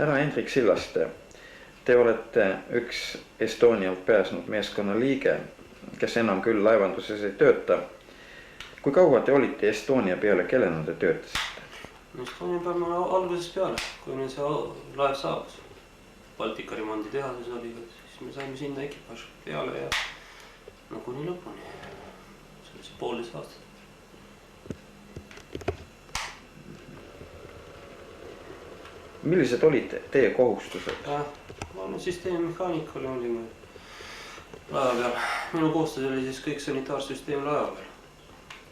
Härra Hendrik Sillaste, te olete üks Estonialt pääsnud meeskonna liige, kes enam küll laevanduses ei tööta. Kui kaua te olite Estonia peale, kellena te töötasite? Estonia peal ma algusest peale, kui meil see laev saabus. Baltika remondi tehases oli, siis me saime sinna ekipaaž peale ja kuni lõpuni. See oli see 1,5 aastat. Millised olid teie kohustused? Ma olen süsteemimehaanik olime laeva peal. Minu kohustus oli siis kõik sanitaarsüsteem laeva peal.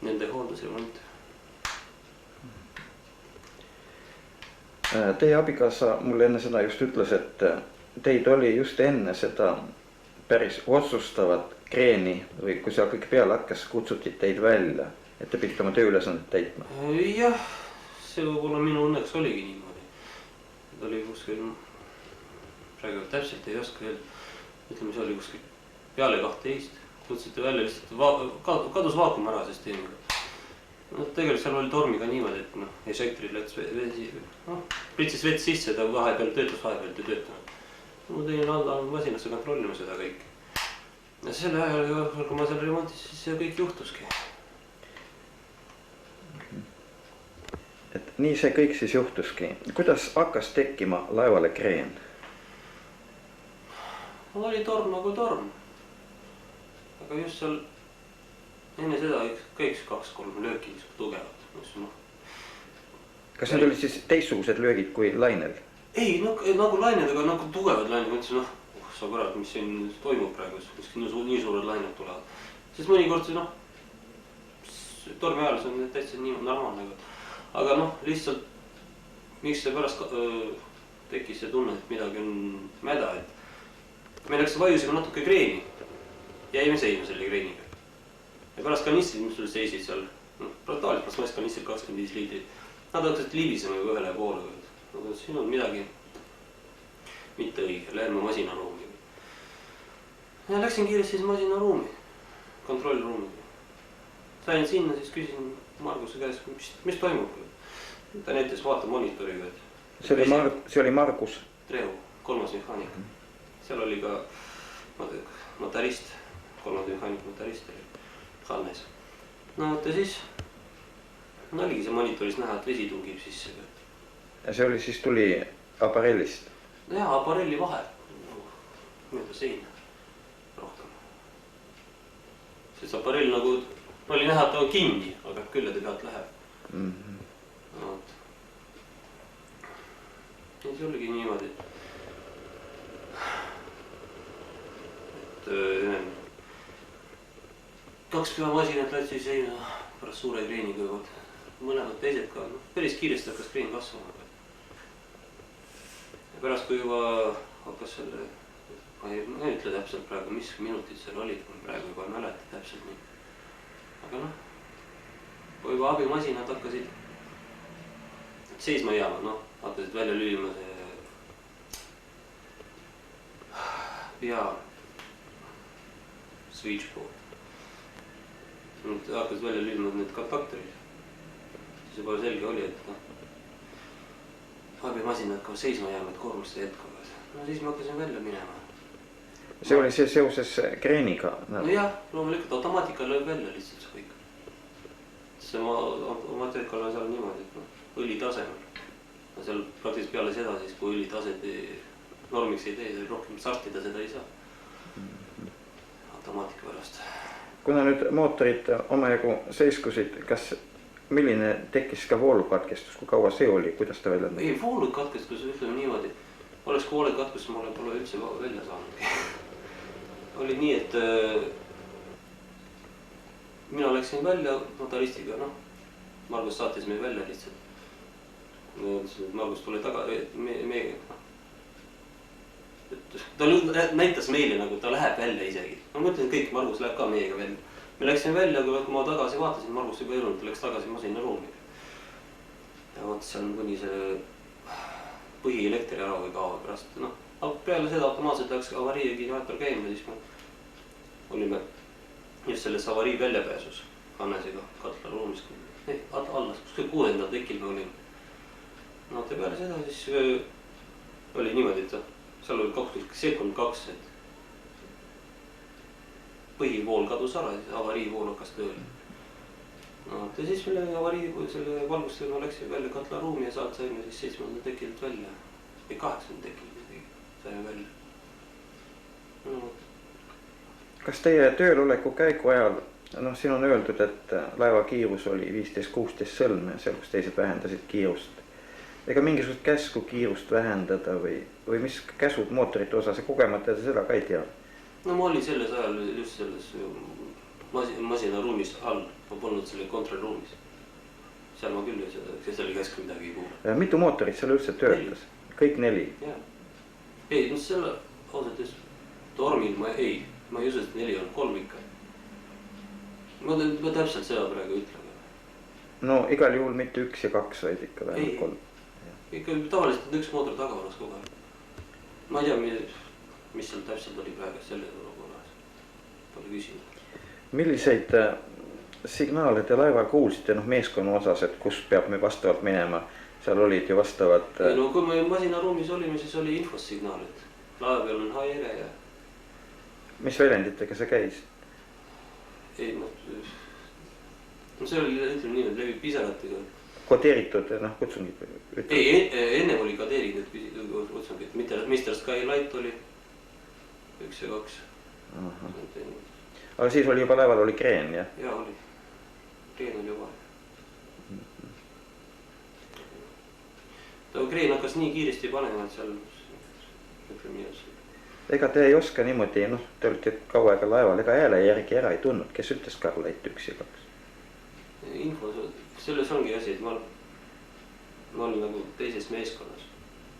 Nende hooldusremont. Teie abikaasa mulle enne seda just ütles, et teid oli just enne seda päris otsustavat kreeni või kui see kõik peale hakkas, kutsuti teid välja, et te pidite oma tööülesannet täitma. Jah, see võib-olla minu õnneks oligi niimoodi. Ta oli kuskil, praegu täpselt ei oska öelda, ütleme see oli kuskil peale 12, kutsuti välja lihtsalt, kadus vaakum ära süsteemiga. Tegelikult seal oli tormiga niimoodi, et ežektorid läks vesi, pritsis vett sisse, ta vahepeal töötas, vahepeal ei töötanud. Ma tegin alla masinasse kontrollima seda kõik. Ja selle ajal, kui ma seal remontis, siis see kõik juhtuski. Et nii see kõik siis juhtuski. Kuidas hakkas tekkima laevale kreen? Oli torm nagu torm. Aga just seal enne seda kõik 2-3 lööki tugevad. Kas need olid siis teistsugused löögid kui lainel? Ei, nagu lained, aga nagu tugevad lained. Mõtlesin, sa kurat, mis siin toimub praegu, nii suured lained tulevad. Sest mõnikord see tormi ajal see on täitsa nii normaalne. Aga lihtsalt, miks see pärast tekkis see tunne, et midagi on mäda, et me läks vajusime natuke kreeni. Jäime seina selle kreeniga. Ja pärast kanistrid, mis sul seisid seal, brutaalis plasmass kanistrid 25 liitrit. Nad hakkasid libisema juba ühele poole. Siin on midagi mitte õige, lähme masinaruumi. Ja läksin kiiresti siis masinaruumi, kontrollruumi. Sain sinna, siis küsin Marguse käes, mis toimub? Ta näitas vaata monitoriga. See oli Margus? Trehu, 3. mehaanik. Seal oli ka motorist, 3. mehaanik motorist oli Hannes. Ja siis oligi see monitoris näha, et vesi tungib sisse. Ja see oli siis tuli aparellist? Jah, aparelli vahe. Mööda seina rohkem. Sest aparell nagu oli näha, et ta on kinni, aga küllade pealt läheb. Ja see oligi niimoodi, et 2 peamasinat lätsi seina pärast suure kreeniga juba. Mõlemad teised ka, päris kiiresti hakkas kreen kasvama. Ja pärast kui juba hakkas selle, ma ei ütle täpselt praegu, mis minutid seal olid, kui praegu juba mäleta täpselt nii. Aga kui juba abimasinad hakkasid seisma jääma, hakkasid välja lüüma see pea switchboard. Hakkasid välja lüüma need kontaktorid. Siis juba selge oli, et abimasinad hakkavad seisma jääma, et koormuste jätkavad. Siis ma hakkasin välja minema. See oli see seoses kreeniga? Jah, loomulikult automaatika lööb välja lihtsalt see kõik. See automaatikal on seal niimoodi, et õli tasemel. Seal praktiliselt peale seda, siis kui õli taset normiks ei tee, rohkem sartida seda ei saa. Automaatika pärast. Kuna nüüd mootorid omajagu seiskusid, milline tekkis ka voolukatkestus, kui kaua see oli, kuidas ta välja? Ei, voolukatkestus ütleme niimoodi. Oleks kui voolukatkestus, ma pole üldse välja saanud. Oli nii, et mina läksin välja notaristiga, Margus saatis meid välja lihtsalt. Margus tuli taga, ta näitas meile, nagu ta läheb välja isegi. Ma mõtlesin, et kõik Margus läheb ka meiega välja. Me läksin välja, kui ma tagasi vaatasin, Margus juba elunud, ta läks tagasi masinaruumi. Ja vaata, seal on kuni see põhielektri ära või kaua pärast. Peale seda automaatselt läks avariigenaator käima, siis me olime just selles avarii väljapääsus Hannesega katla ruumis. Allas, kuskil 6. tekil me olime. Ja peale seda siis oli niimoodi, et seal oli 2 sekundit, et põhivool kadus ära ja avariivool hakkas tööle. No, ja siis meile selle valgustusega läksime välja katlaruumi ja saime siis 7. tekilt välja. Või 8. tekilt saime välja. No. Kas teie tööloleku käigu ajal, siin on öeldud, et laeva kiirus oli 15-16 sõlme ja seal, kus teised vähendasid kiirust. Ega mingisugust käsku kiirust vähendada või mis käsud mootorite osas ja kogemata seda ka ei tea? No ma olin selles ajal just selles masinaruumis all, ma polnud selle kontrollruumis. Seal ma küll selle käsku midagi ei kuule. Mitu mootorit seal üldse töötas? Kõik 4? Jah. Ei, selle ausalt tormil ma ei usu, et 4 on 3 ikka. Ma täpselt seda praegu ütlen. No igal juhul mitte 1 ja 2, vaid ikka vähemalt 3. Ikka tavaliselt on 1 mootor tagavaras kogu aeg. Ma ei tea, mis seal täpselt oli praegu selle olukorras. Pole küsinud. Milliseid signaale te laeval kuulsite meeskonna osas, et kus peab me vastavalt minema? Seal olid ju vastavad... No kui me masinaruumis olime, siis oli infosignaal, et laeva peal on häire ja... Mis väljenditega see käis? Ei, see oli, ütleme nii, et läbi pisaratega. Kodeeritud kutsungid? Ei, enne oli kodeeritud kutsungid, Mr. Skylight oli 1 ja 2. Aga siis oli juba laeval oli kreen, jah? Jaa, oli. Kreen oli juba. Kreen hakkas nii kiiresti panema, et seal ütleme nii. Ega te ei oska niimoodi, te olite kaua aega laeval, ega hääle järgi ära ei tundnud, kes ütles Skylight 1 ja 2? Info, selles ongi asi, et ma olin nagu teises meeskonnas.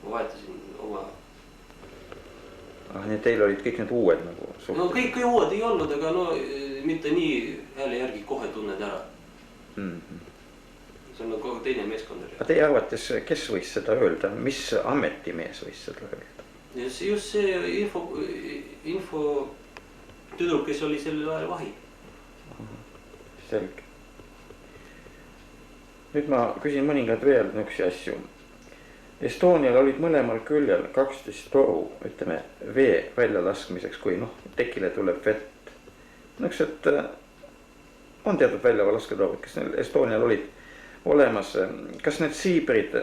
Ma vahetasin oma... Nii teil olid kõik need uued nagu suhted? No kõik uued ei olnud, aga mitte nii hääle järgi kohe tunned ära. See on nagu teine meeskond. Aga teie arvates, kes võis seda öelda? Mis ametimees võis seda öelda? Just see info tüdruk, kes oli sellel ajal vahi. Selge. Nüüd ma küsin mõningad veel nüksi asju. Estonial olid mõlemal küljel 12 toru, ütleme, vee väljalaskmiseks, kui tekile tuleb vett. Nõks, et on teatud väljalasketorid, kes neil Estonial olid olemas. Kas need siibrid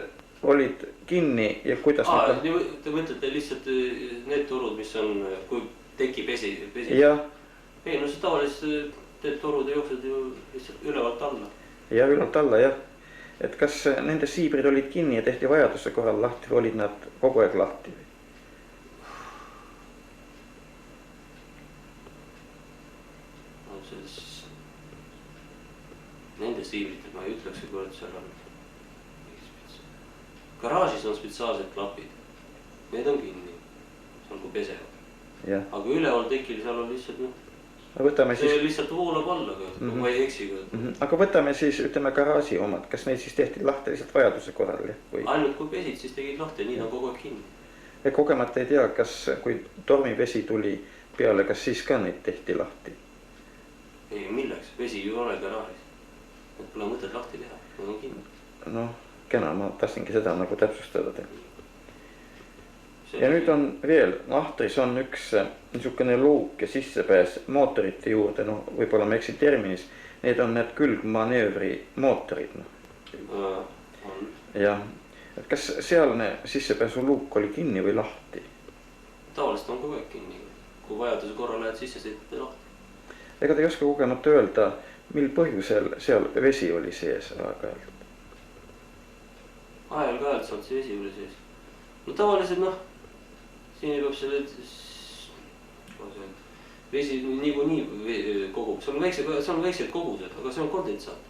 olid kinni ja kuidas... Te mõtlete lihtsalt need torud, mis on, kui tekib vesi? Jah. Ei, see tavaliselt need torud jooksed ju lihtsalt ülevalt alla. Ja ülevalt alla, jah. Et kas nende siibrid olid kinni ja tehti vajaduse korral lahti või olid nad kogu aeg lahti? Nende siibrid, ma ei ütleks, kui seal on... Garaažis on spetsiaalsed klapid. Need on kinni, seal kui pesevad. Aga üleval tekil seal on lihtsalt... See lihtsalt voolab alla, kui ma ei eksi. Aga võtame siis, ütleme, garaaži omad. Kas neid siis tehti lahti lihtsalt vajaduse korral? Ainult kui pesid, siis tegid lahti, nii on kogu aeg kinni. Ja kogemata ei tea, kas kui tormivesi tuli peale, kas siis ka neid tehti lahti? Ei, milleks? Vesi ju ole garaažis. Need pole mõtet lahti teha, need on kinni. Kena, ma tahtsingi seda nagu täpsustada teha. Ja nüüd on veel, ahtris on üks niisugune luuk ja sissepääs mootorite juurde, võib-olla ma eksin terminis, need on need külgmanöövri mootorid. Jah, et kas sealne sissepääsu luuk oli kinni või lahti? Tavaliselt on kogu aeg kinni, kui vajaduse korra lähed sisse, sõitad lahti. Ega te ei oska kogemata öelda, mil põhjusel seal vesi oli sees aeg-ajalt? Aeg-ajalt saad see vesi oli sees. Tavaliselt siin ei peab selle vesi niikuinii kogub, see on väiksed kogused, aga see on kondentsaat.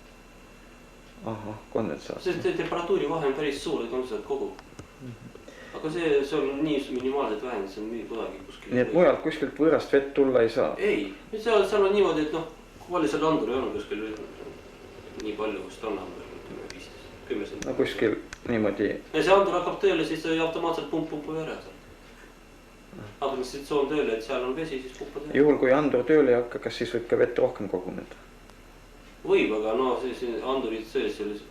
Ahah, kondentsaat. See temperatuuri vahe on päris suur, et kondentsaat kogub. Aga see on nii minimaalselt vähend, see on nii kuidagi kuskil. Nii et mujalt kuskilt võõrast vett tulla ei saa? Ei, seal on niimoodi, et kui palju seal anduri on kuskil nii palju, kus ta on anduri, 10 senti. Kuskil niimoodi. Ja see andur hakkab tööle, siis automaatselt pumpu ära seal. Administratsioon tööle, et seal on vesi, siis pumpa tööle. Juhul kui andur tööle ei hakka, kas siis võib ka vett rohkem koguneda? Võib, aga andurid sees selles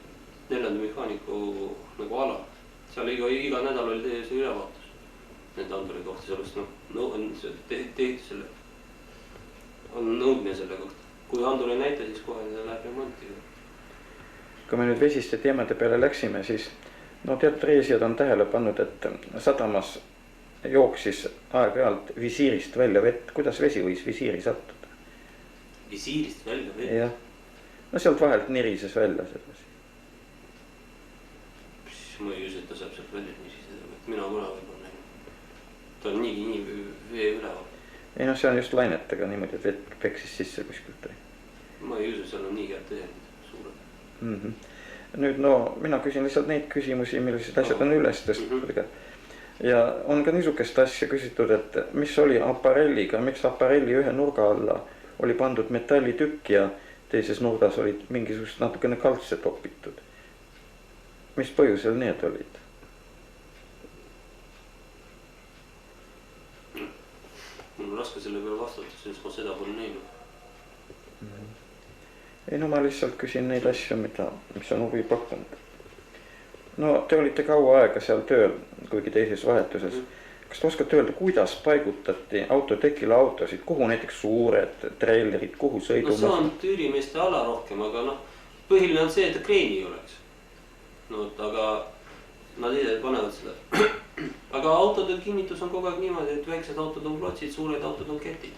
4. mehaaniku nagu ala. Seal iga nädal oli see ülevaatus. nende anduri kohta, sellest on tehti selle, on nõudmine selle kohta. Kui andur ei näita, siis kohe läheb remonti. Kui me nüüd vesiste teemade peale läksime, siis teatud reisijad on tähele pannud, et sadamas jooksis aeg-ajalt visiirist välja vett. Kuidas vesi võis visiiri sattuda? Visiirist välja vett? Jah. Sealt vahelt nirises välja sedasi. Ma ei usu, et ta saab sealt välja niriseda, mina kuna võib-olla näinud. Ta on nii vee üleval. Ei see on just lainetega niimoodi, et vett peksis sisse kuskilt. Ma ei usu, seal on nii käed tõenid suured. Nüüd mina küsin lihtsalt neid küsimusi, millised asjad on üles tõstetud. Ja on ka niisugust asja küsitud, et mis oli aparelliga, miks aparelli ühe nurga alla oli pandud metallitükk ja teises nurgas olid mingisugust natukene kaltse topitud. Mis põhjusel need olid? Mul on raske selle peale vastata, sest ma seda pole näinud. Ei, ma lihtsalt küsin neid asju, mis on huvi pakkunud. Te olite kaua aega seal tööl, kuigi teises vahetuses. Kas te oskate öelda, kuidas paigutati autotekile autosid, kuhu näiteks suured trailerid, kuhu sõidumas? See on tüürimeeste ala rohkem, aga põhiline on see, et kreeni ei oleks. Aga nad ise panevad seda. Aga autode kinnitus on kogu aeg niimoodi, et väiksed autod on klotsid, suured autod on ketid.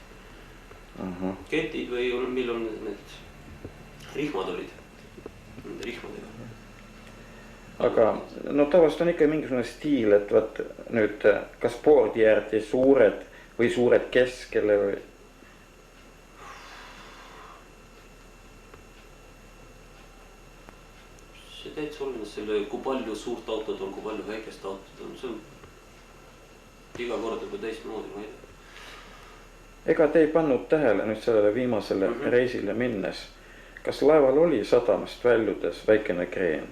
Ketid või mil on need rihmad olid. Nende rihmadega. Aga tavaliselt on ikka mingisugune stiil, et vaat nüüd kas boardi äärde suured või suured keskele või... See täitsa olenes selle, kui palju suurt autod on, kui palju väikest autod on. See on iga kord juba teistmoodi, ma ei tea. Ega te ei pannud tähele nüüd sellele viimasele reisile minnes. Kas laeval oli sadamast väljudes väikene kreen?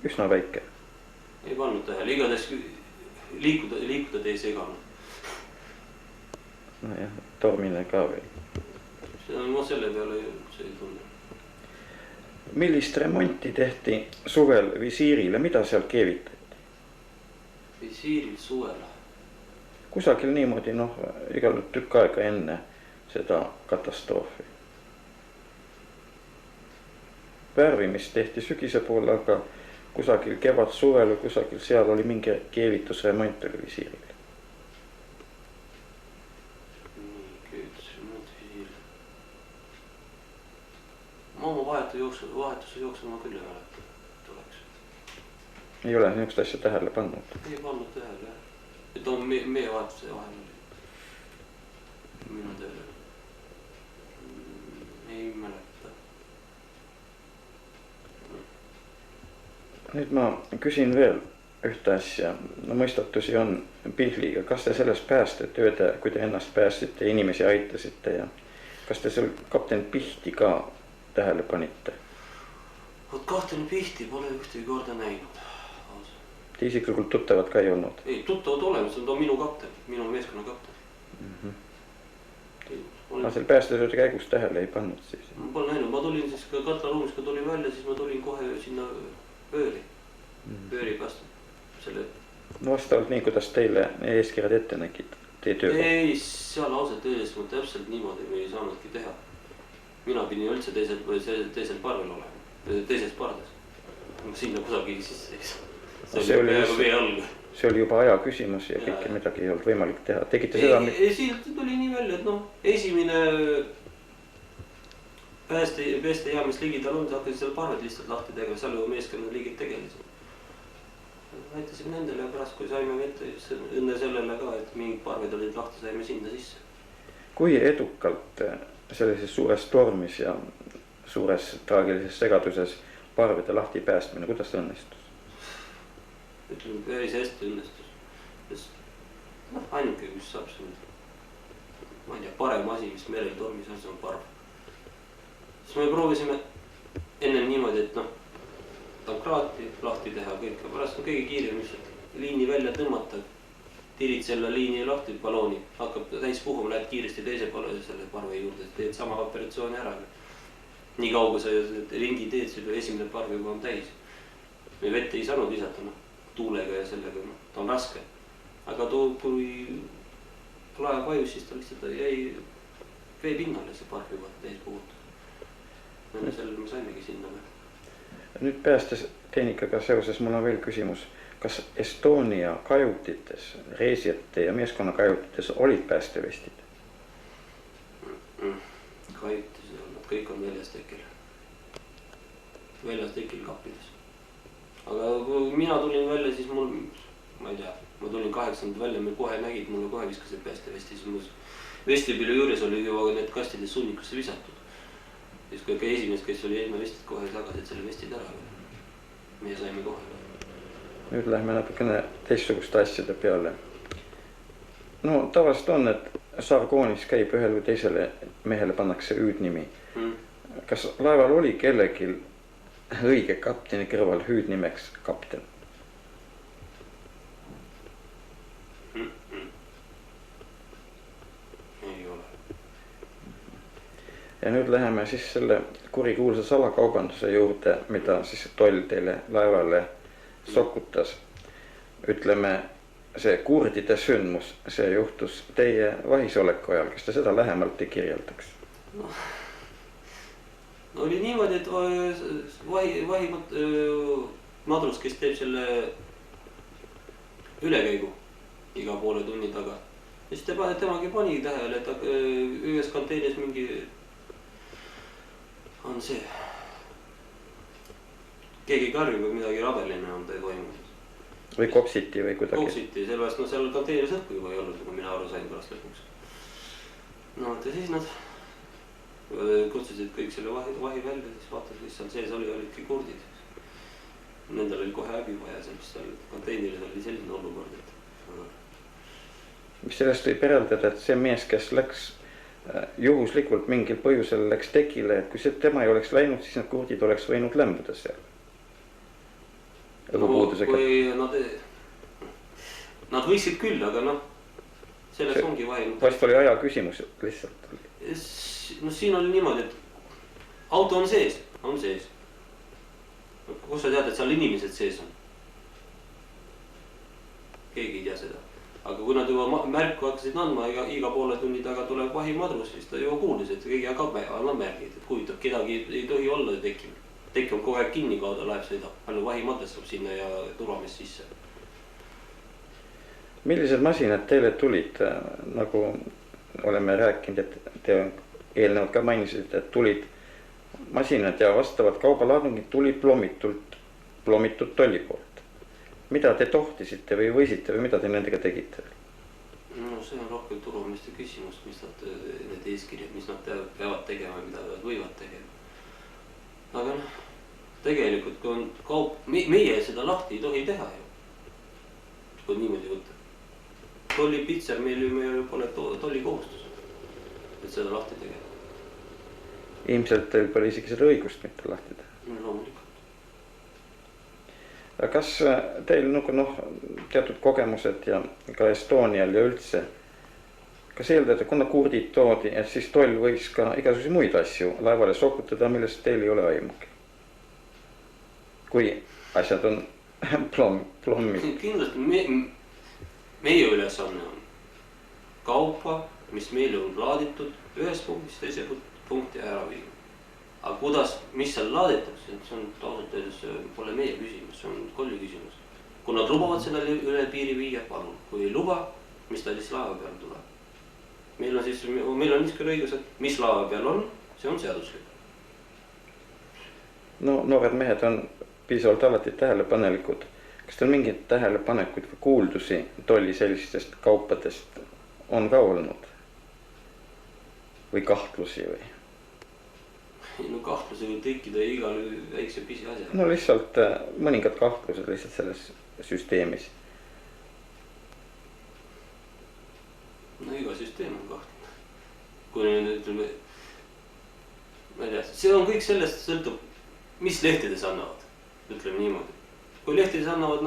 Üsna väike. Ei pannud tähele, igatahes liikuda te ei seganud. Nojah, tormine ka veel. Ma selle peale see ei tunne. Millist remonti tehti suvel visiirile, mida seal keevitati? Visiiril suvel? Kusagil niimoodi, igal tükk aega enne seda katastroofi. Värvimist tehti sügise poole, aga kusagil kevad suvel või kusagil seal oli mingi keevitusremont oli visiiril. Ma oma vahetuse jooksul ma küll ei mäleta, tuleks. Ei ole niisugust asja tähele pannud? Ei pannud tähele, jah. Et on meie vahetuse vahel oli. Minu tööle. Ei mäleta. Nüüd ma küsin veel ühte asja. Mõistatusi on Pihliga. Kas te selles päästetööde, kui te ennast päästite, inimesi aitasite ja kas te seal kapten Pihti ka tähele panite? Kapten Pihti pole ühtegi korda näinud. Te isiklikult tuttavad ka ei olnud? Ei, tuttavad olemas, ta on minu kapten, minu meeskonna kapten. Ma seal päästetööde käigus tähele ei pannud siis? Ma pole näinud, ma tulin siis ka katlaruumis, kui tulin välja, siis ma tulin kohe sinna pööri. Pööri päästa. Vastavalt nii, kuidas teile eeskirjad ette nägid teie tööga? Ei, seal ausalt öeldes ma täpselt niimoodi me ei saanudki teha. Mina pidin üldse teisel parvel olema, teises pardes. Sinna kusagil sisse ei saa. See oli peaaegu vee all. See oli juba aja küsimus ja kõike midagi ei olnud võimalik teha. Tegite seda? Siit tuli nii välja, et esimene päästejaam, mis ligidal on, hakkasid seal parved lihtsalt lahti tegema, seal ju meeskonna liigid tegeliselt. Näitasin nendele ja pärast, kui saime vette, õnne sellele ka, et mingid parved olid lahti, saime sinna sisse. Kui edukalt sellises suures tormis ja suures traagilises segaduses parvede lahti päästmine, kuidas see õnnestus? Ütleme, päris hästi õnnestus. Ainuke, mis saab see, ma ei tea, parem asi, mis merel tormis on, see on parv. Siis me proovisime enne niimoodi, et tankraati lahti teha kõik, ja pärast on kõige kiirem, mis liini välja tõmmata, tirid selle liini lahti, balooni, hakkab täis puhuma, lähed kiiresti teise selle parve juurde, teed sama operatsiooni ära. Nii kaugu sa ringi teed, esimene parv juba on täis. me vette ei saanud visata, noh, tuulega ja sellega, noh, ta on raske. Aga kui laev vajus, siis ta lihtsalt jäi vee pinnale see park juba täis puhutud. Sellele me saimegi sinna veel. Nüüd päästetehnikaga seoses mul on veel küsimus. Kas Estonia kajutites, reisijate ja meeskonna kajutites olid päästevestid? Kajutis ei olnud, kõik on väljastekil. Väljastekil kappides. Aga kui mina tulin välja, siis mul, ma ei tea, ma tulin 8. välja, me kohe nägid, mulle kohe viskasid päästevesti, siis mul vestibüüli juures oli juba need kastid sunnikusse visatud. Siis kui esimest, kes oli ilma vestid, kohe tagasid selle vestid ära. Meie saime kohe. Nüüd lähme natukene teistsuguste asjade peale. No tavaliselt on, et sargoonis käib ühel või teisele mehele pannakse hüüdnimi. Kas laeval oli kellegil õige kapteni kõrval hüüdnimeks kapten? Ei ole. Ja nüüd läheme siis selle kurikuulsa salakaubanduse juurde, mida siis toll teile laevale sokutas. Ütleme, see kurdide sündmus, see juhtus teie vahisoleku ajal. Kas te seda lähemalt ei kirjeldaks? No, oli niimoodi, et madrus, kes teeb selle ülekäigu iga poole tunni taga. Ja siis temagi pani tähele, et ühes konteineris mingi on see. Keegi karjub või midagi rabeline on ta toimunud. Või kopsiti või kuidagi? Kopsiti, sellepärast no seal konteineris õhku juba ei olnud, kui mina aru sain pärast lõpuks. No ja siis nad kutsusid kõik selle vahi välja, siis vaatasid, mis seal sees olidki kurdid. Nendel oli kohe häbi vaja, sest seal konteineris oli selline olukord, et... Mis sellest võib järeldada, et see mees, kes läks juhuslikult mingil põhjusel läks tekile, et kui tema ei oleks läinud, siis need kurdid oleks võinud lämbuda seal. No, kui nad võisid küll, aga noh, selles ongi vaim. Vast oli aja küsimus lihtsalt. No siin oli niimoodi, et auto on sees. Kus sa tead, et seal inimesed sees on? Keegi ei tea seda. Aga kui nad juba märku hakkasid andma, iga poole tunni taga tuleb vahimadrus, siis ta juba kuulis, et keegi annab märgid, et kujutab, kedagi ei tohi olla tekkiv. Tekk on kogu aeg kinni, kauda laev sõidab. Palju vahimadrus saab sinna ja turvamees sisse. Millised masinad teile tulid, nagu oleme rääkinud, et te eelnevalt ka mainisid, et tulid masinad ja vastavad kaubalaadungid tulid plommitud tolli poolt. Mida te tohtisite või võisite või mida te nendega tegite? No see on rohkem turumeeste küsimus, mis need eeskirjad, mis nad peavad tegema ja mida nad võivad tegema. Aga noh, tegelikult kui on kaup, meie seda lahti ei tohi teha ju. Kui niimoodi võtta. Tolli pitser meil ju pole tolli kohustus, et seda lahti tegema. Ilmselt teil pole isegi seda õigust mitte lahti teha. No loomulikult. Kas teil teatud kogemused ja ka Estonial ja üldse, kas eeldada, kuna kurdid toodi, et siis toll võis ka igasugusi muid asju laevale sokutada, millest teil ei ole aimugi? Kui asjad on plommid. Kindlasti meie ülesanne on kaupa, mis meile on laaditud ühes punktis, teise punkti ära viima. Aga kuidas, mis seal laaditakse, see on ausalt öeldes pole meie küsimus, see on kolli küsimus. Kui nad lubavad seda üle piiri viia, palun. Kui ei luba, mis ta siis laeva peal tuleb. Meil on niisugune õigus, et mis laeva peal on, see on seaduslik. No noored mehed on piisavalt alati tähelepanelikud. Kas teil mingid tähelepanekuid või kuuldusi tolli sellistest kaupadest on ka olnud? Või kahtlusi või? No kahtlusi võib tekkida igal väikse pisi asja. No lihtsalt mõningad kahtlused lihtsalt selles süsteemis. No iga süsteem on kahtlane. Kui nüüd ütleme, ma ei tea, see on kõik sellest sõltub, mis lehtedes annavad, ütleme niimoodi. Kui lehtedes annavad,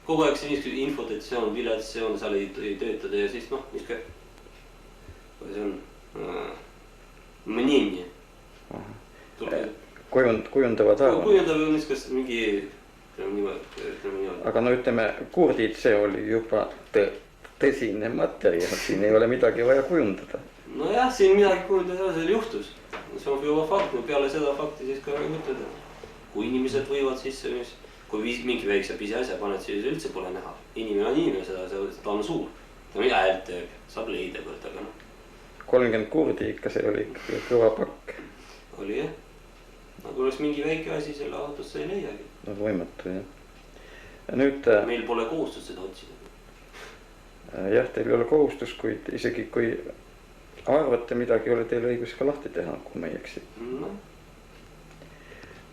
kogu aeg see niisugune infot, et see on vilets, see on, seal ei töötada ja siis niisugune, kui see on mõnini. Kujundavad arvama. Kujundavad niisugust mingi ütleme niimoodi. aga no ütleme, kurdid, see oli juba tõsine materjal, siin ei ole midagi vaja kujundada. Nojah, siin midagi kujundada seal juhtus. See on juba fakt, peale seda fakti siis ka ütleda. Kui inimesed võivad sisse, kui mingi väikse pisiasja paned, siis üldse pole näha. Inimene on inimene, ta on suur. Ta on häält teeb, saab leida kord, aga noh. 30 kurdi ikka, see oli ikka kõva pakk. Oli jah. Aga kui oleks mingi väike asi, selle autosse ei leiagi. No võimatu jah. Nüüd, meil pole kohustus seda otsida. Jah, teil ei ole kohustus, kuid isegi kui arvate midagi, ei ole teil õigus ka lahti teha, kui ma ei eksi. No.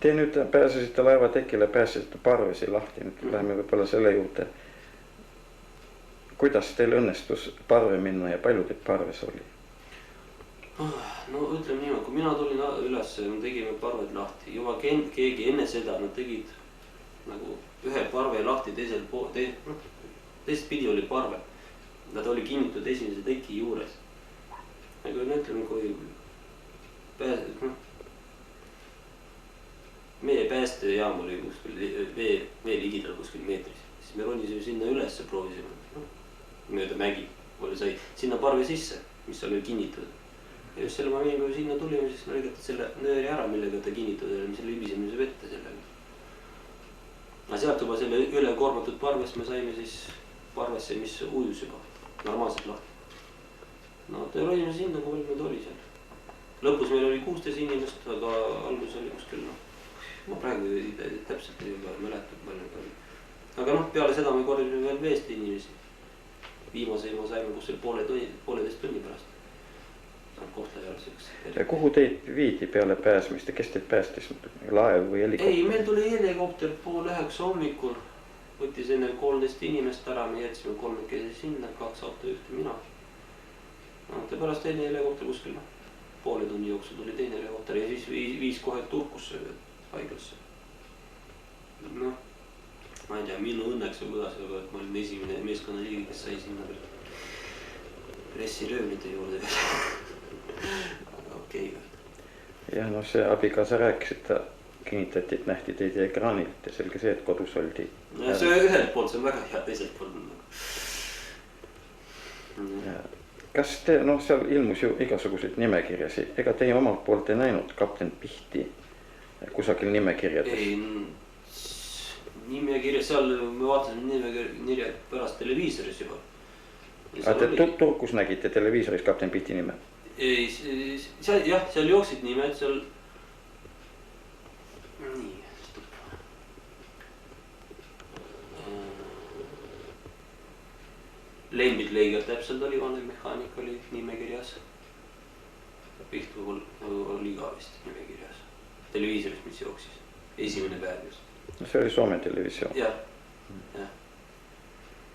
Te nüüd pääsesite laevatekile, pääsesite parvesi lahti, nüüd läheme võib-olla selle juurde. Kuidas teil õnnestus parve minna ja palju teid parves oli? No ütleme niimoodi, kui mina tulin üles, me tegime parved lahti. Juba keegi enne seda nad tegid nagu ühe parve lahti, teisest pidi oli parve. Nad oli kinnitud esimese teki juures. Aga ütleme, kui meie päästejaam oli kuskil vee ligidal kuskil meetris. Siis me ronisime sinna üles ja proovisime. Mööda mägi sai sinna parve sisse, mis oli kinnitud. Ja just selle momendi, kui sinna tulime, siis lõigati selle nööri ära, millega ta kinnitud oli, mis oli libisemise vette sellega. Aga sealt juba selle üle kormatud parvest me saime siis parvesse, mis ujus juba normaalselt lahti. No te ronisime sinna, kui meil oli seal. Lõpus meil oli 16 inimest, aga algus oli kuskil ma praegu täpselt ei mäletud palju. Aga noh, peale seda me korjasime veel veest inimesi. Viimase ma saime kuskil pooleteist tunni pärast. Ja kuhu teid viidi peale pääsmist ja kes teid päästis, laev või helikopter? Ei, meil tuli helikopter 8:30 hommikul. Võttis enne 13 inimest ära, me jätsime 3 sinna, 2 autojuhti mina. Ja pärast teine helikopter kuskil poole tunni jooksul tuli teine helikopter ja siis viis kohe Turkusse haiglasse. No, ma ei tea, minu õnneks või kuidas, aga ma olin esimene meeskonna liige, kes sai sinna pressiröövnite juurde veel. Okei. Ja no see abikaasa rääkis, et ta kinnitati, et nähti teid ekraanilt ja selge see, et kodus oldi. Ja see ühelt poolt, see on väga hea, teiselt poolt. Kas te, seal ilmus ju igasuguseid nimekirjasi, ega teie omalt poolt ei näinud kapten Pihti kusagil nimekirjades? Ei, nimekirja, seal me vaatasime nimekirja pärast televiisoris juba. Aga te Turkus nägite televiisoris kapten Pihti nime? Ei, seal jooksid nimed, seal... Nii, stopp. Lembit Leiger täpselt oli, vanem mehaanik oli nimekirjas. Pihtu oli ka vist nimekirjas. Televiisoris, mis jooksis. Esimene päev just. See oli Soome televisioon. Jah.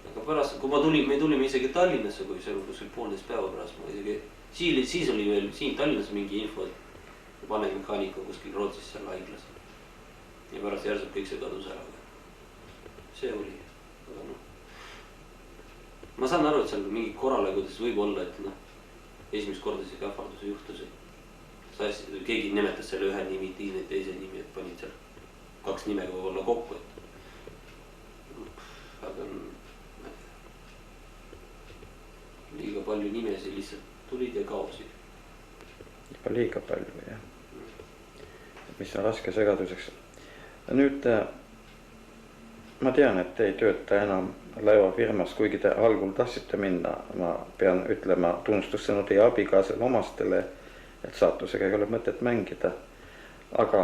Aga pärast, kui me tulime isegi Tallinnasse, kui see oli kuskil 1,5 päeva pärast, ma isegi... Siis oli veel siin Tallinnas mingi info, et vanem mehaanik on kuskil Rootsis seal haiglas. Ja pärast järsult kõik see kadus ära. See oli. Aga noh. Ma saan aru, et seal mingi korralagudest võib olla, et esimest korda see kähvarduse juhtus. Keegi nimetas selle ühe nimi, teise nimi, et panid seal 2 nimega võib-olla kokku. Aga liiga palju nimesi lihtsalt tulid ja kaosid. Juba liiga palju, jah. Mis on raske segaduseks. Nüüd ma tean, et te ei tööta enam laevafirmas, kuigi te algul tahtsite minna. Ma pean ütlema tunnustussõnu teie abikaasele omastele, et saatusega ei ole mõtet mängida. Aga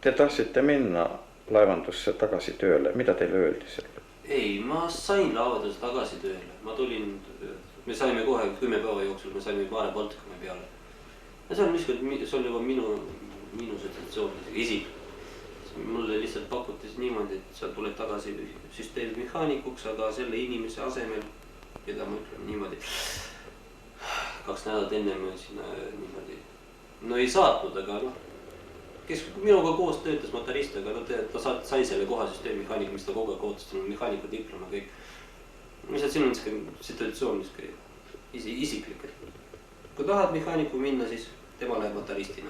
te tahtsite minna laevandusse tagasi tööle. Mida teile öeldi selle? Ei, ma sain laevandusse tagasi tööle. Me saime kohe 10 päeva jooksul, me saime Maare Baltikumi peale. Ja see on juba minu situatsioon isik. Mulle lihtsalt pakutis niimoodi, et sa tuled tagasi süsteemimehaanikuks, aga selle inimese asemel, keda ma ütlen niimoodi, 2 nädalat enne ma sinna niimoodi, no ei saatnud, aga noh, kes minuga koos töötas motorist, aga ta sai selle koha süsteemimehaanik, mis ta kogu aeg ootas, mehaaniku diploma kõik. Lihtsalt siin on situatsioon isiklik. Kui tahad mehaaniku minna, siis tema läheb motoristina.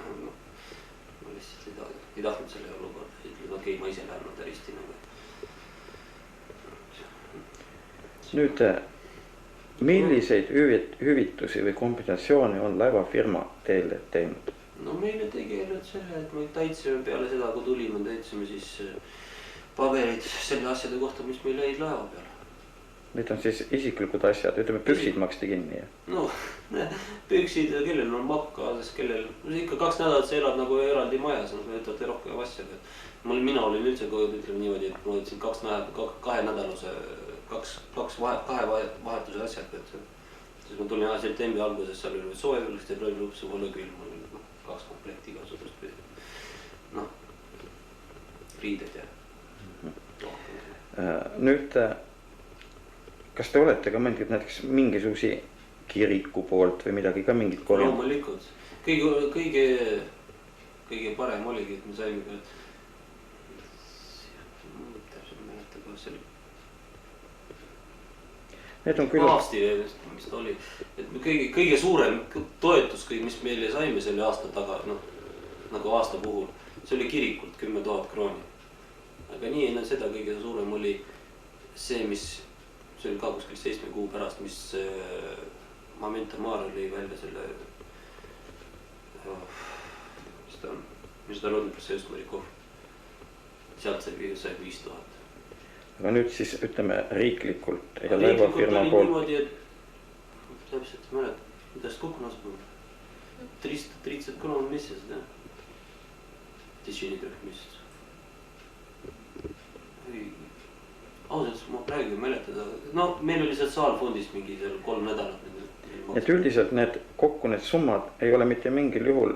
lihtsalt ei tahtnud selle olukorda. Ütlen, okei, ma ise lähen nad risti nagu. Nüüd, milliseid hüvitusi või kompensatsioone on laevafirma teile teinud? No meile tegi nüüd selle, et me täitsime peale seda, kui tulime, täitsime siis paberid selle asjade kohta, mis meil jäid laeva peale. Need on siis isiklikud asjad, ütleme püksid maksti kinni. No püksid, kellel on makk kaasas, kellel ikka 2 nädalat sa elad nagu eraldi majas, võtate rohkem asjaga. Mina olin üldse, kui ütleme niimoodi, et ma võtsin 2 nädaluse, 2 vahetuse asjad. Siis ma tulin septembri alguses, seal oli soe, lõpus pole külm, mul oli 2 komplekti igasugust. Noh, riided ja nüüd, kas te olete ka mõeldud näiteks mingisugusi kiriku poolt või midagi ka mingit korjanud? Loomulikult. Kõige parem oligi, et me saime ka, täpselt mäleta, kuidas see oli. Need on küll... Aasti, mis ta oli. Et kõige suurem toetus, mis meile saime selle aasta taga, nagu aasta puhul, see oli kirikult 10 000 krooni. Aga nii enne seda kõige suurem oli see, mis, see oli ka kuskil 7 kuu pärast, mis Momenta Maar oli välja selle, mis ta Rodnik Sõjusmarikov. Sealt sai 5000. Aga nüüd siis ütleme riiklikult ja laevafirma poolt. Niimoodi, et täpselt mälet, kuidas kokku nasab 330 крон в месяц, да? В течение 3 месяцев. Ausalt, ma praegu ei mäletada. No meil oli sotsiaalfondist mingi 3 nädalat. Et üldiselt kokku need summad ei ole mitte mingil juhul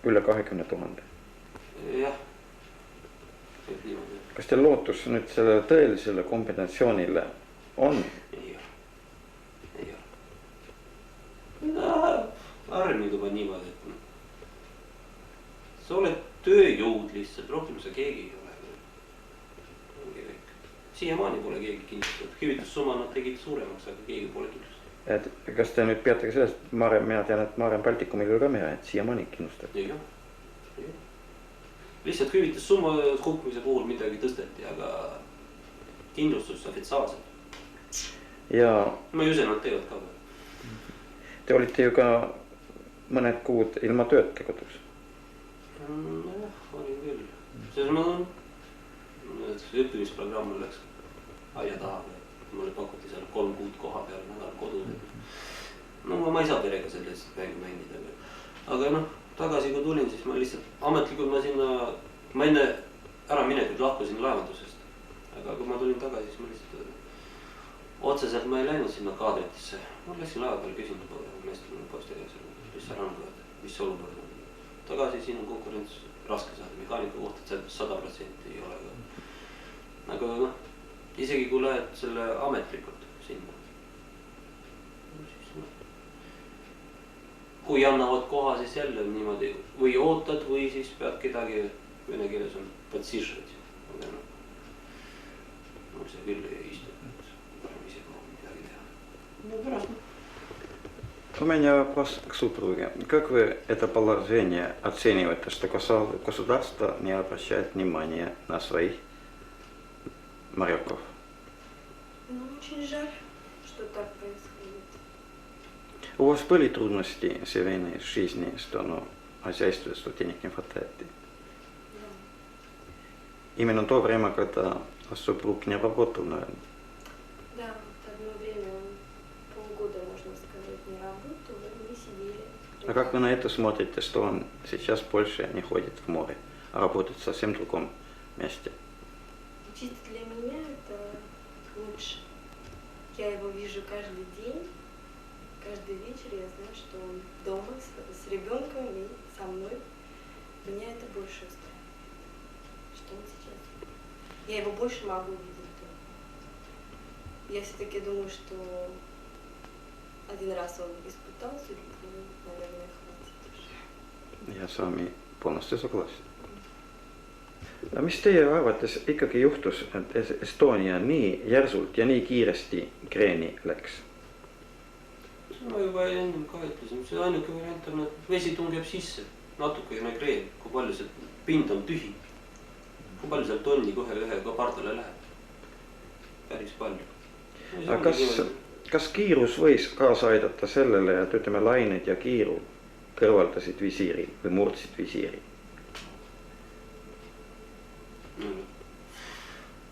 üle 20 000. Jah. Kas teil lootus nüüd sellele tõelisele kompensatsioonile on? Ei ole. No, arvimid juba niimoodi, et sa oled tööjõud lihtsalt, rohkem sa keegi ei ole. Siiamaani pole keegi kindlustatud. Hüvitussumma nad tegid suuremaks, aga keegi pole kindlustatud. Et kas te nüüd peate ka sellest, mina tean, et Maarem Baltikumil oli ka mere, et siiamaani kindlustatud? Ei ole. Lihtsalt hüvitussumma hukkumise puhul midagi tõsteti, aga kindlustus ofitsiaalselt. Ja... Ma ei use, nad teevad ka. Te olite ju ka mõned kuud ilma tööta kodus. Nojah, olin küll. Selles ma õppimisprogramm läks aia taha. Mulle pakuti seal 3 kuud koha peal nädal kodus. No ma ei saa perega sellest mängu mängida. Aga tagasi kui tulin, siis ma lihtsalt ametlikult ma enne ära minekut lahkusin laevandusest. Aga kui ma tulin tagasi, siis ma lihtsalt otseselt ma ei läinud sinna kaadritisse. Ma läksin laeva peal küsinud meestel poistega, mis seal on, mis olukord on. Tagasi siin on konkurents raske saada, mehaanika kohta 100% ei ole. Aga isegi kui lähed selle ametlikult sinna, kui annavad koha, siis jälle niimoodi või ootad või siis pead kedagi, vene keeles on подсиживать. See küll ei istu, parem ise midagi teha. No pärast. У меня вопрос к супруге. Как вы это положение оцениваете, что государство не обращает внимания на своих моряков? Ну, очень жаль, что так происходит. У вас были трудности семейной жизни, что хозяйство, что денег не хватает? Да. Именно то время, когда супруг не работал, наверное? Да, вот одно время он полгода, можно сказать, не работал, мы сидели. А как вы на это смотрите, что он сейчас больше не ходит в море, а работает в совсем другом месте? Чисто для меня это лучше. Я его вижу каждый день, каждый вечер я знаю, что он дома с ребенком и со мной. Меня это больше устраивает, что он сейчас. Я его больше могу видеть дома. Я все-таки думаю, что один раз он испытал судьбу, наверное, хватит уже. Я с вами полностью согласен. No mis teie arvates ikkagi juhtus, et Estonia nii järsult ja nii kiiresti kreeni läks? Ma juba ennem ka ütlesin, see ainuke variant on, et vesi tungeb sisse. natukene kreen, kui palju see pind on tühi. Kui palju seal tonni kohe ühega pardale läheb? Päris palju. Aga kas kiirus võis kaasa aidata sellele, et ütleme lained ja kiiru kõrvaldasid visiiri või murdsid visiiri?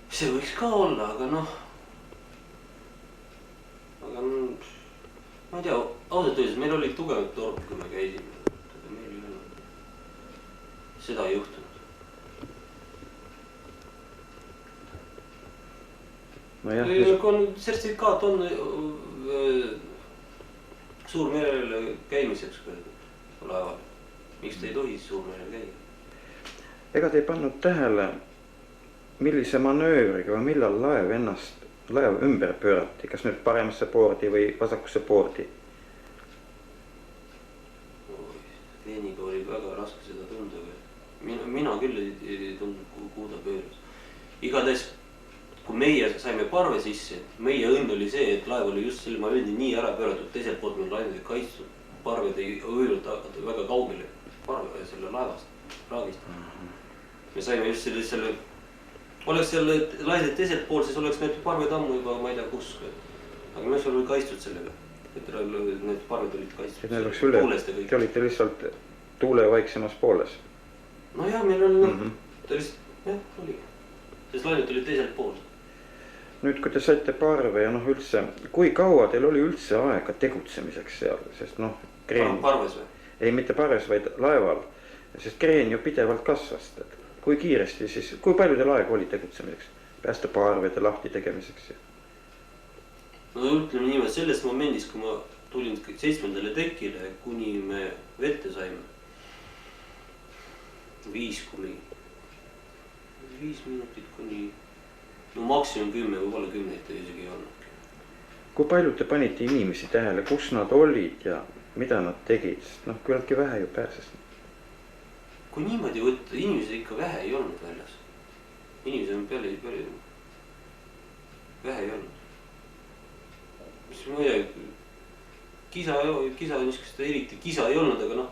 See võiks ka olla, aga noh. Aga ma ei tea, ausalt öeldes meil oli tugevad torp, kui me käisime. Meil ei olnud. Seda ei juhtunud. Sertifikaat on suurmerel käimiseks laeval. Miks te ei tohi suurmerel käia? Ega te ei pannud tähele, millise manöövriga või millal laev ümber pöörati, kas nüüd paremasse poordi või vasakusse poordi? Veeniga oli väga raske seda tunda. Mina küll ei tundnud, kuhu ta pööras. Igatahes, kui meie saime parve sisse, meie õnn oli see, et laev oli just selle momendi nii ära pööratud, teiselt poolt meil lained kaitstud. Parved ei õinud väga kaugele parve selle laevast, praagist. Me saime just selle oleks seal lained teiselt pool, siis oleks need parved ammu juba, ma ei tea kus. Aga me seal oli kaitstud sellega, et need parved olid kaitstud. Et need oleks üle, te olite lihtsalt tuule vaiksemas pooles. No jah, meil oli ta lihtsalt, jah, oli. Sest lainet olid teiselt pool. Nüüd, kui te saite parve ja üldse, kui kaua teil oli üldse aega tegutsemiseks seal, sest kreen... Parves või? Ei, mitte parves, vaid laeval, sest kreen ju pidevalt kasvas. Kui kiiresti siis, kui palju teil aega oli tegutsemiseks, päästa parvede lahti tegemiseks? No ütleme niimoodi, selles momendis, kui ma tulin 7. tekile, kuni me vette saime, 5 minutit kuni... No maksimum 10, võib-olla 10 isegi ei olnud. Kui palju te panite inimesi tähele, kus nad olid ja mida nad tegid? Sest küllaltki vähe ju pääses. Kui niimoodi võtta, inimesi ikka vähe ei olnud väljas. Inimesi on peale vähe ei olnud. Mis ma ei tea, kisa niisugust eriti kisa ei olnud, aga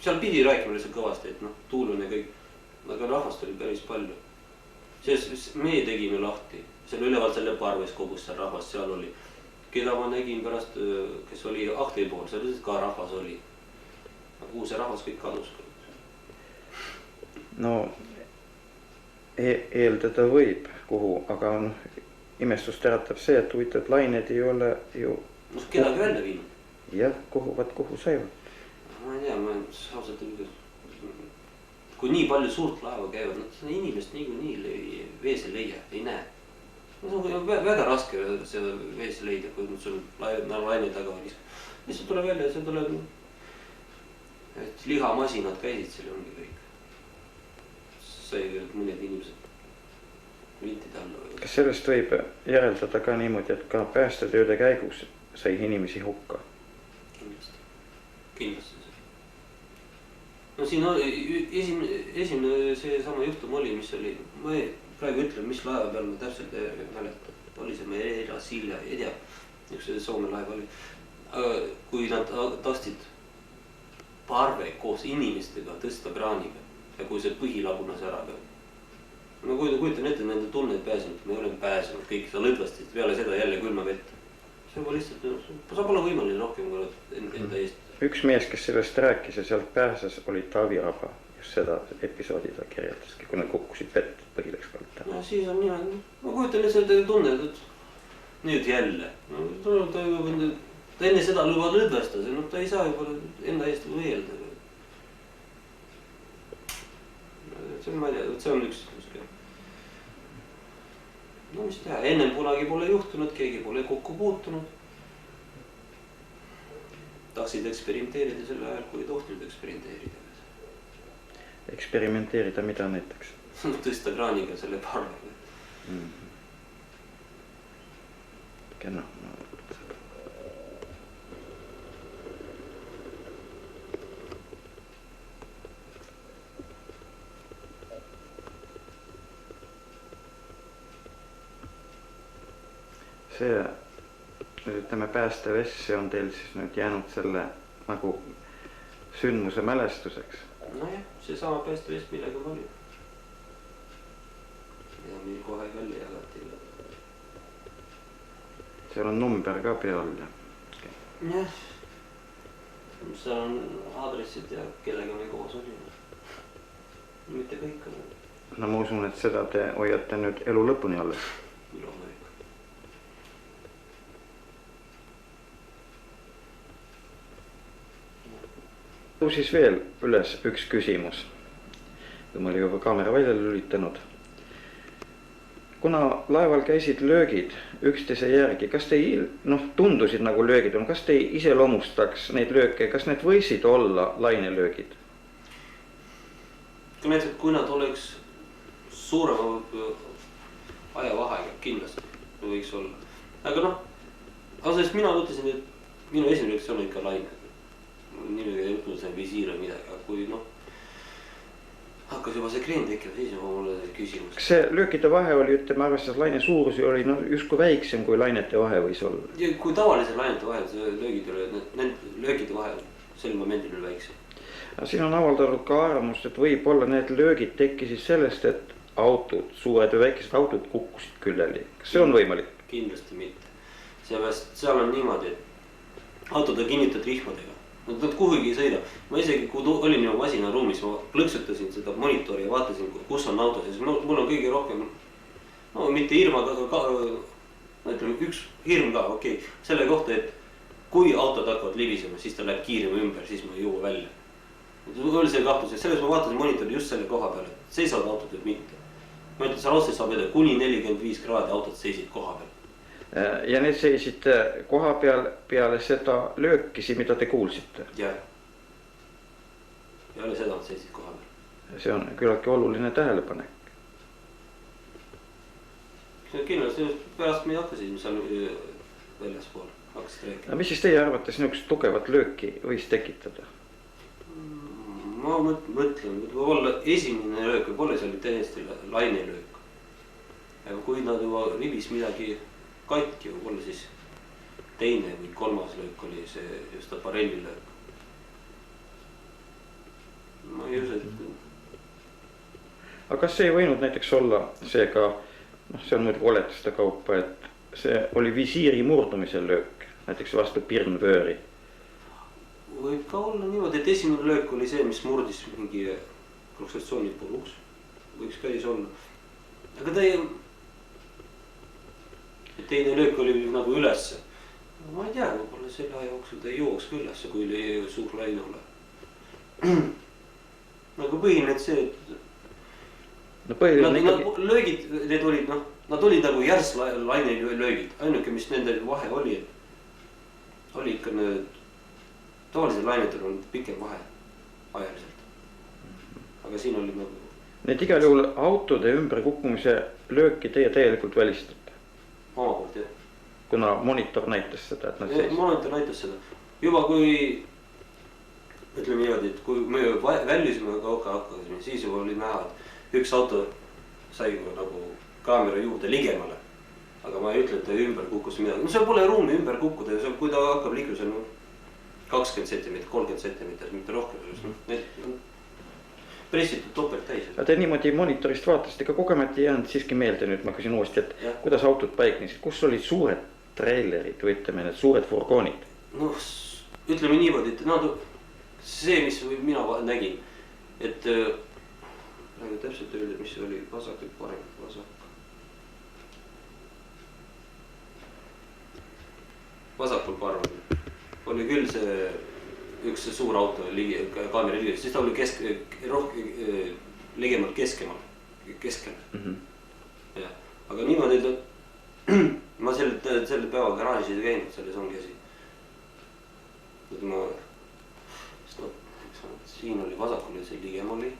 seal pidi rääkima lihtsalt kõvasti, et tuul on ja kõik. Aga rahvast oli päris palju. Sest me tegime lahti, seal ülevalt selle parves kogus seal rahvast, seal oli, keda ma nägin pärast, kes oli akti pool, seal ka rahvas oli. Aga kuhu see rahvas kõik kadus? No eeldada võib kuhu, aga imestust äratab see, et huvitav lained ei ole ju... Kedagi välja viinud? Jah, kuhu säivad? Ma ei tea, ma ausalt öeldes... Kui nii palju suurt laeva käivad, seda inimest nii vees ei leia, ei näe. Väga raske seda vees leida, kui sul laine taga on. Lihtsalt tuleb välja, see tuleb... Lihamasinad käisid seal ongi kõik. Sai mõned inimesed vintide alla. Kas sellest võib järeldada ka niimoodi, et ka päästetööde käigus sai inimesi hukka? Kindlasti. No siin esimene see sama juhtum oli, mis oli, ma praegu ütlen, mis laeva peal ma täpselt mäletan. Oli see Meera, Silja, ei tea, üks Soome laev oli. Kui nad tahtsid parve koos inimestega tõsta kraaniga ja kui see põhi lagunas ära peal. Ma kujutan ette, nende tunned pääsenud, me oleme pääsenud, kõik sa lõdvastid peale seda jälle külma vett. See juba lihtsalt, sa pole võimaline rohkem enda eest. Üks mees, kes sellest rääkis ja sealt pääses, oli Taavi Raba. Just seda episoodi ta kirjeldaski, kui nad kukkusid vett põhileks kalta. No siis on niimoodi. Ma kujutan lihtsalt tunned, et nüüd jälle. Ta enne seda luba lõdvastas, ta ei saa juba enda eest võelda. See on, ma ei tea, see on üks. No mis teha, ennem kunagi pole juhtunud, keegi pole kokku puutunud. Tahtsid eksperimenteerida selle ajal, kui ei tohtinud eksperimenteerida. Eksperimenteerida mida näiteks? Tõsta kraaniga selle parve. Kena. See, ütleme, päästevesse on teil siis nüüd jäänud selle nagu sündmuse mälestuseks. Nojah, see sama päästevest, millega ma olin. Ja meil kohe välja jagati. Seal on number ka peal ja. Jah, seal on aadressid ja kellega me koos olime. Mitte kõik on. No ma usun, et seda te hoiate nüüd elu lõpuni alles. Loomulikult. Tõusis veel üles üks küsimus, kui ma olin juba kaamera välja lülitanud. Kuna laeval käisid löögid üksteise järgi, kas te tundusid nagu löögid on, kas te iseloomustaks neid lööke, kas need võisid olla lainelöögid? Näiteks, kui nad oleks suurema ajavahega, kindlasti võiks olla. Aga ausalt mina mõtlesin, et minu esimene reaktsioon on ikka laine. Nimega ei juhtunud see visiir või midagi, aga kui hakkas juba see kreen tekkima, siis juba mulle küsimus. Kas see löökide vahe oli, ütleme, arvestades laine suurusi oli justkui väiksem, kui lainete vahe võis olla? Ja kui tavalise lainete vahel see löögide vahel sel momendil oli väiksem. Siin on avaldatud ka arvamust, et võib-olla need löögid tekkisid sellest, et autod, suured või väikesed autod kukkusid küljeli. Kas see on võimalik? Kindlasti mitte. Seepärast seal on niimoodi, et autod on kinnitatud rihmadega. Nad kuhugi ei sõida. Ma isegi, kui olin juba masinaruumis, ma plõksutasin seda monitori ja vaatasin, kus on auto. Siis mul on kõige rohkem, mitte hirm, aga ütleme üks hirm ka, okei. Selle kohta, et kui autod hakkavad libisema, siis ta läheb kiirema ümber, siis ma ei jõua välja. Oli see kahtlus, et selles ma vaatasin monitori just selle koha peale, et seisavad autod või mitte. Ma ütlen, seal otseselt saab edasi, kuni 45 kraadi autod seisid koha peal. Ja need seisid koha peale seda löökisi, mida te kuulsite? Jah. Ja oli seda, et seisid koha peal. See on küllaltki oluline tähelepanek. Kindlasti pärast me hakkasid seal väljaspool, hakkasid rääkima. Mis siis teie arvates niisugust tugevat lööki võis tekitada? Ma mõtlen, võib-olla esimene löök, võib-olla see oli täiesti lainelöök. Ja kui nad juba ribis midagi katki, võib-olla siis teine või kolmas löök oli see just aparelli löök. Ma ei usu, et... Aga kas see ei võinud näiteks olla see ka, see on muidugi oletuste kaupa, et see oli visiiri murdumise löök, näiteks vastu pirnvööri? Võib ka olla niimoodi, et esimene löök oli see, mis murdis mingi konstruktsiooni puruks. Võiks käis olla. Aga teine löök oli nagu ülesse. Ma ei tea, võib-olla selle aja jooksul ta ei jooks ka ülesse, kui oli suur laine ole. Aga põhiline see, et löögid, need olid, nad olid nagu järs laine löögid. Ainuke, mis nende vahe oli ikka need tavalised lainetel on pikem vahe ajaliselt. Aga siin oli nagu... Need igal juhul autode ümber kukkumise lööki teie täielikult välistate? Oma poolt, jah. Kuna monitor näitas seda, et nad seisid? Monitor näitas seda. Juba kui, ütleme niimoodi, et kui me väljusime hakkasime, siis juba oli näha, et üks auto sai nagu kaamera juurde ligemale. Aga ma ei ütle, et ta ümber kukkus midagi. Seal pole ruumi ümber kukkuda ja kui ta hakkab liiklusel 20 cm, 30 cm, mitte rohkem. Need pressitud topelt täis. Te niimoodi monitorist vaatasite, ka kogemati jäänud siiski meelde nüüd, ma küsin uuesti, et kuidas autod paiknesid, kus olid suured trailerid või ütleme need suured furgoonid? Ütleme niimoodi, et see, mis mina nägin, et praegu täpselt öelda, mis oli vasak või parem vasak. Vasakul parem oli küll see üks suur auto kaamera liides, siis ta oli ligemalt keskel. Aga niimoodi, ma selle päeva garaažis ei käinud, selles ongi asi. Siin oli vasakul see ligem oli.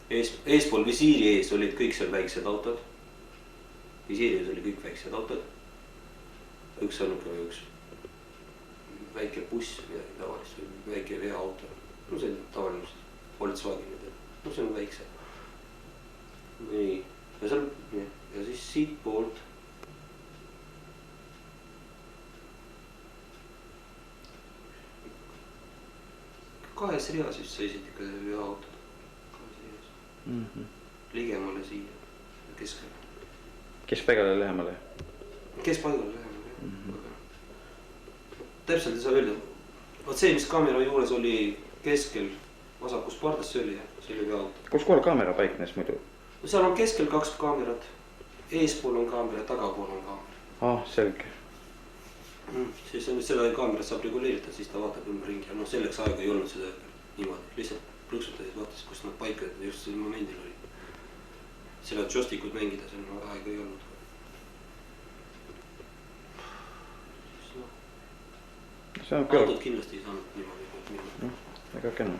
Eespool visiiri ees olid kõik seal väiksed autod. Visiiri ees oli kõik väiksed autod. Üks on üks väike buss, midagi tavalist, väike veeauto. See on tavaline Volkswagen, see on väikse. Nii, ja siis siit poolt. kahes reas vist seisid ikka veoautod. Kahes reas. Ligemale siia, keskele. Keskpaigale lähemale? Keskpaigale lähemale, jah. Täpselt ei saa öelda. Vaat see, mis kaamera juures oli keskel vasakus pardas, see oli veoauto. Kus kohal kaamera paiknes muidu? No seal on keskel 2 kaamerat. Eespool on kaamera, tagapool on kaamera. Selge. Siis seda kaamerat saab reguleerida, siis ta vaatab ümberringi ja selleks aega ei olnud seda niimoodi. Lihtsalt plõksutasid, vaatasid, kus nad paikad just sel momendil oli. Seda joystickut mängida, seal aega ei olnud. See on küll. Autod kindlasti ei saanud niimoodi. Väga kena.